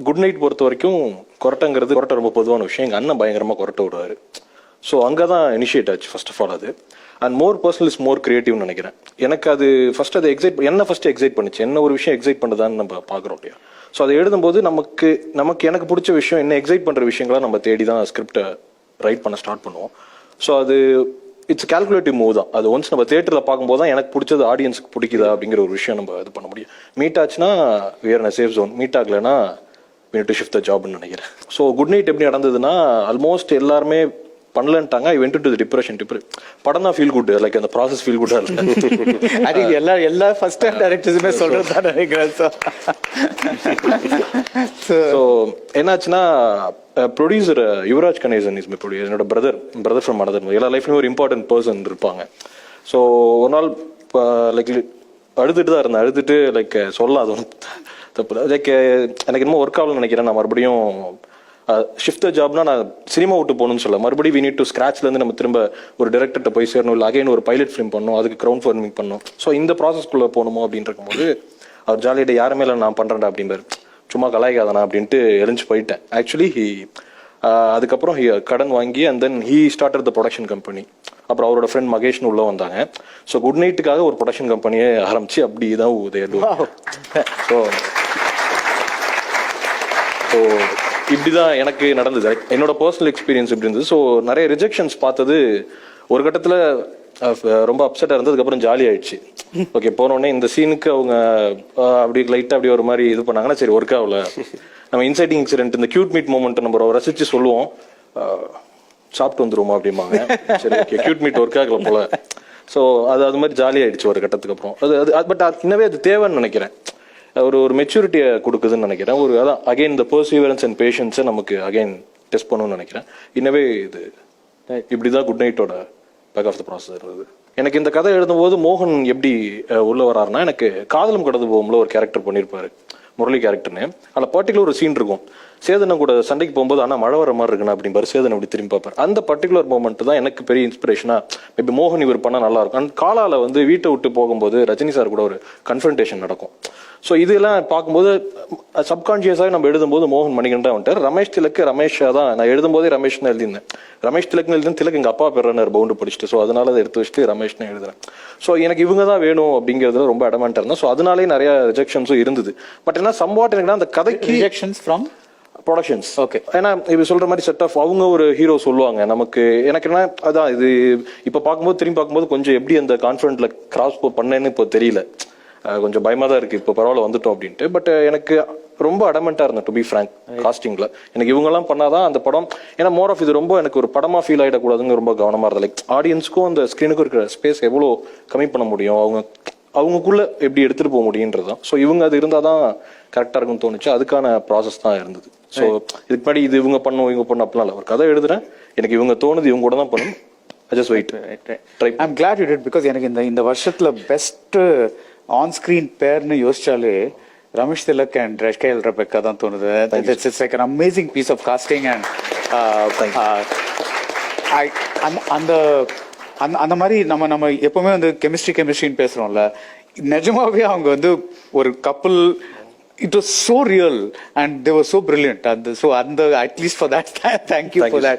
Good night பொறுத்த வரைக்கும் கொரட்டை ரொம்ப பொதுவான விஷயம். எங்கள் அண்ணன் பயங்கரமாக கொரட்டை விடுவார். ஸோ அங்கே தான் இனிஷியேட் ஆச்சு ஃபர்ஸ்ட் ஆஃப் ஆல் அது. And more personal is more கிரியேட்டிவ்னு நினைக்கிறேன். எனக்கு அது ஃபர்ஸ்ட் அதை என்ன ஃபர்ஸ்ட் எக்ஸைட் பண்ணுச்சு, என்ன ஒரு விஷயம் எக்ஸைட் பண்ணுதான்னு நம்ம பார்க்குறோம் இல்லையா. ஸோ அதை எழுதும்போது எனக்கு பிடிச்ச விஷயம் என்ன எக்ஸைட் பண்ணுற விஷயங்களா நம்ம தேடி தான் ஸ்கிரிப்டை ரைட் பண்ண ஸ்டார்ட் பண்ணுவோம். ஸோ அது இட்ஸ் கால்குலேட்டிவ் மூவ் தான். அது ஒன்ஸ் நம்ம தியேட்டரில் பார்க்கும்போது தான் எனக்கு பிடிச்சது ஆடியன்ஸுக்கு பிடிக்குதா அப்படிங்கிற ஒரு விஷயம் நம்ம இது பண்ண முடியும். மீட் ஆச்சுன்னா வேற சேஃப் ஜோன், மீட் ஆகலைன்னா we need to shift the jobன்னு நினைக்கிறேன். ஸோ குட் நைட் எப்படி நடந்ததுன்னா ஆல்மோஸ்ட் எல்லாருமே பண்ணலன்ட்டாங்க. I went to the depression. படம் தான் ஃபீல் குட், லைக் அந்த ப்ராசஸ் ஃபீல் குட்டா இருக்கு. அது எல்லா ஃபர்ஸ்ட் டைம் டைரக்டர்ஸுமே சொல்றது தான் நினைக்கிறேன். ஸோ என்னாச்சுன்னா producer Yuvraj Ganesan is my producer. என்னோட பிரதர் ஃப்ரம் அனதர். எல்லா லைஃப்லையும் ஒரு இம்பார்ட்டன்ட் பர்சன் இருப்பாங்க. ஸோ ஒரு நாள் லைக் அழுதுட்டு தான் இருந்தேன். அழுதுட்டு லைக் சொல்லலாம் அது ஒன்றும் தப்பு லைக் எனக்கு இன்னும் ஒர்க் ஆகலன்னு நினைக்கிறேன். நான் மறுபடியும் ஷிஃப்ட் த ஜாப்னா நான் சினிமா விட்டு போகணும்னு சொல்ல, மறுபடியும் வி நீட் டு ஸ்க்ராட்ச்லேருந்து நம்ம திரும்ப ஒரு டேரக்டர்கிட்ட போய் சேரணும், இல்லை அகைன் ஒரு பைலட் ஃபிலிம் பண்ணணும், அதுக்கு க்ரௌண்ட் ஃபண்டிங் பண்ணணும். ஸோ இந்த ப்ராசஸ்க்குள்ளே போகணுமோ அப்படின்னு இருக்கும்போது அவர் ஜாலியிட்ட யாருமே இல்லை நான் பண்ணுறேன்டா அப்படின்பாரு. சும்மா கலாய்க்காதானா அப்படின்ட்டு எரிஞ்சு போயிட்டேன். ஆக்சுவலி அதுக்கப்புறம் கடன் வாங்கி and then he started the production company. அப்புறம் அவரோட ஃப்ரெண்ட் மகேஷ்னு உள்ள வந்தாங்க. ஸோ குட் நைட்டுக்காக ஒரு ப்ரொடக்ஷன் கம்பெனியே ஆரம்பிச்சு அப்படி தான் ஸோ இப்படிதான் எனக்கு நடந்தது. என்னோட பர்சனல் எக்ஸ்பீரியன்ஸ் இப்படி இருந்தது. ஸோ நிறைய ரிஜெக்ஷன்ஸ் பார்த்தது ஒரு கட்டத்தில் ரொம்ப அப்செட்டாக இருந்தது. அதுக்கப்புறம் ஜாலி ஆயிடுச்சு. ஓகே போனோடனே இந்த சீனுக்கு அவங்க அப்படி லைட்டாக அப்படி ஒரு மாதிரி இது பண்ணாங்கன்னா சரி ஒர்க் ஆகல. நம்ம இன்சைட்டிங் இன்சிடென்ட் இந்த கியூட் மீட் மூமெண்ட் நம்ம ரசிச்சு சொல்லுவோம், சாப்பிட்டு வந்துருவோமா அப்படிம்பாங்க. சரி ஓகே கியூட் மீட் ஒர்க் ஆகல போல. ஸோ அது மாதிரி ஜாலி ஆயிடுச்சு ஒரு கட்டத்துக்கு அப்புறம். அது பட் இன்னவே அது தேவைன்னு நினைக்கிறேன். ஒரு மெச்சூரிட்டியை கொடுக்குதுன்னு நினைக்கிறேன். ஒரு அதான் அகைன் இந்த பர்சீவரன்ஸ் அண்ட் பேஷன்ஸை நமக்கு அகைன் டெஸ்ட் பண்ணணும்னு நினைக்கிறேன். இன்னவே இது இப்படிதான் குட் நைட்டோட பேக் ஆஃப் த ப்ராசஸ் இருந்தது. எனக்கு இந்த கதை எழுதும்போது மோகன் எப்படி உள்ள வராருன்னா, எனக்கு காதலும் கடந்து போகும்போது ஒரு கேரக்டர் பண்ணியிருப்பாரு, முரளி கேரக்டர்னு. அதில் பர்டிகுலர் ஒரு சீன் இருக்கும். சேதனம் கூட சண்டைக்கு போகும்போது ஆனால் மழை வர மாதிரி இருக்குண்ணா அப்படிம்பாரு. சேதன் அப்படி திரும்பி பார்ப்பார். அந்த பர்டிகுலர் மூமெண்ட் தான் எனக்கு பெரிய இன்ஸ்பிரேஷனா மேபி மோகன் இவர் பண்ணால் நல்லா இருக்கும். அண்ட் காலால வீட்டை விட்டு போகும்போது ரஜினி சார் கூட ஒரு கன்ஃபரன்டேஷன் நடக்கும். ஸோ இதெல்லாம் பார்க்கும்போது சப்கான்ஷியஸாக நம்ம எழுதும்போது மோகன் மணிகண்டா வந்துட்டார். ரமேஷ் திலக்கு ரமேஷா தான் நான் எழுதும்போதே ரமேஷ் தான் எழுதியிருந்தேன். ரமேஷ் திலக்னு எழுதினேன். திலக் எங்கள் அப்பா பேர் பவுண்டு படிச்சுட்டு, ஸோ அதனால அதை எடுத்து வச்சுட்டு ரமேஷ்னு எழுதுறேன். ஸோ எனக்கு இவங்க தான் வேணும் அப்படிங்கிறதுல ரொம்ப அடமெண்ட்டாக இருந்தேன். ஸோ அதனாலே நிறைய ரிஜெக்ஷன்ஸும் இருந்தது. பட் என்ன சம்வாட் எனக்கு அந்த கதைக்கு ரிஜெக்ஷன்ஸ் ஃப்ரம் ப்ரொடக்ஷன்ஸ். ஓகே, ஏன்னா இப்ப சொல்ற மாதிரி செட் ஆஃப் அவங்க ஒரு ஹீரோ சொல்லுவாங்க நமக்கு. எனக்கு என்ன அதான் இது இப்ப பார்க்கும்போது திரும்பி பார்க்கும்போது கொஞ்சம் எப்படி அந்த கான்ஃபிடென்ட்ல கிராஸ் பண்ணேன்னு இப்போ தெரியல. கொஞ்சம் பயமா தான் இருக்கு. இப்போ பரவாயில்ல வந்துட்டோம் அப்படின்ட்டு. பட் எனக்கு ரொம்ப அடமெண்டா இருந்தேன் டு பி ஃப்ராங்க். காஸ்டிங்ல எனக்கு இவங்க எல்லாம் பண்ணாதான் அந்த படம், ஏன்னா மோர் ஆஃப் இது ரொம்ப எனக்கு ஒரு படமா ஃபீல் ஆயிடக்கூடாதுன்னு ரொம்ப கவனமா இருந்தது. லைக் ஆடியன்ஸ்க்கும் அந்த ஸ்கிரீனுக்கும் இருக்கிற ஸ்பேஸ் எவ்வளோ கம்மி பண்ண முடியும், அவங்களுக்குள்ள எப்படி எடுத்துட்டு போக முடியுன்றதுதான். ஸோ இவங்க அது இருந்தாதான் கரெக்டா இருக்கும்னு தோணுச்சு. அதுக்கான ப்ராசஸ் தான் இருந்தது. ஸோ இதுக்கு முன்னாடி இது இவங்க பண்ணும் இவங்க பண்ணும் அப்படிலாம் இல்லை. ஒரு கதை எழுதுறேன், எனக்கு இவங்க தோணுது இவங்க கூட தான் பண்ணும். I just wait try. I am glad you did. Because எனக்கு இந்த வருஷத்துல பெஸ்ட் ஆன் ஸ்கிரீன் பேர்னு யோசிச்சாலே Ramesh Thilak and Rachel Rebecca தான் தோணுது. It's like an amazing piece of casting and அந்த மாதிரி நம்ம எப்பவுமே கெமிஸ்ட்ரின்னு பேசுறோம்ல, நிஜமாவே அவங்க ஒரு கப்பல். It was so real and they were so brilliant. So at least for that, thank you for that.